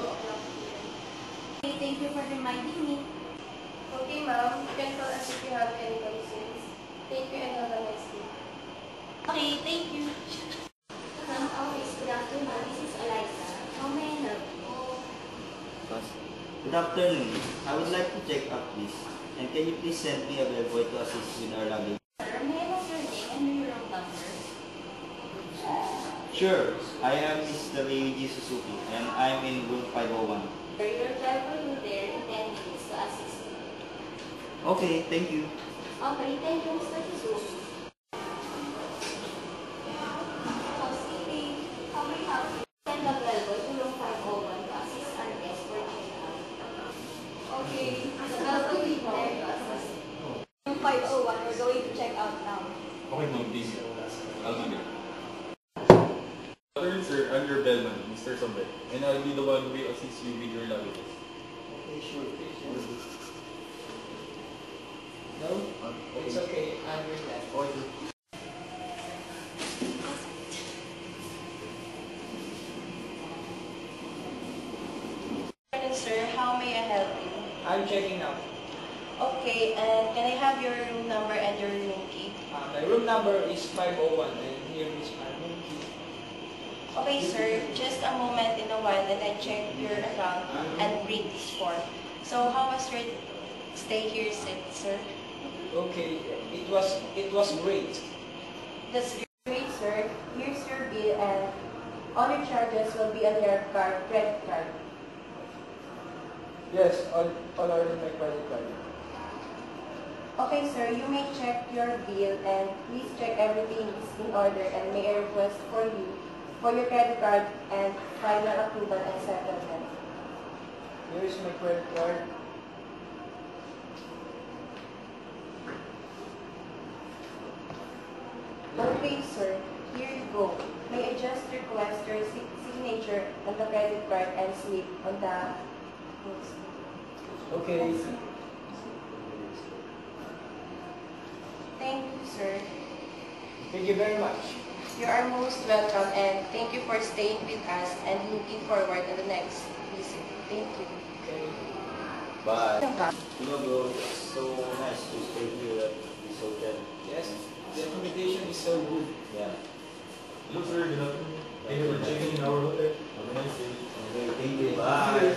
o'clock here. Okay, thank you for reminding me. Okay, ma'am. You can call us if you have any concerns. Thank you and have a nice day. Okay, thank you. Office, good afternoon. This is Eliza. How may I help you? Good afternoon. I would like to check up this. And can you please send me a bellboy to assist with our luggage? Sir, may I know your name and your room number? Sure. I am Mr. Ryuji Suzuki and I'm in room 501. Sir, your driver will be there in 10 minutes to assist you. Okay, thank you. Okay, thank you, Mr. Suzuki. Housekeeping, how may I help you? Send the bellboy to room 501 to assist our guests for check-out. Okay, the bellboy will be there to assist. Room 501, we're going to check out now. Okay, ma'am, please. I'll be there. Sir, I'm your bellman, Mr. Sambe, and I'll be the one who will assist you with your luggages. Okay, sure. No? It's okay. I'm your dad. Okay. Sir, how may I help you? I'm checking out. Okay, and can I have your room number and your room key? My room number is 501 and here is my room key. Okay, sir. Just a moment in a while and I check your account and print this form. So, how was your stay here, sir? Okay, it was great. That's great, sir. Here's your bill and all your charges will be on your credit card. Yes, all are in my credit card. Okay, sir. You may check your bill and please check everything is in order and may I request for you for your credit card and final approval and settlement. Here is my credit card. Okay, sir. Here you go. May I just request your signature on the credit card and slip on the... Okay. Thank you, sir. Thank you very much. You are most welcome and thank you for staying with us and looking forward to the next visit. Thank you. Okay. Bye. You know, bro, it's so nice to stay here at this hotel. Yes, the accommodation is so good. Yeah. Hello, sir. Good afternoon. Thank you for checking in our hotel. Have a nice day. Okay, thank you. Bye.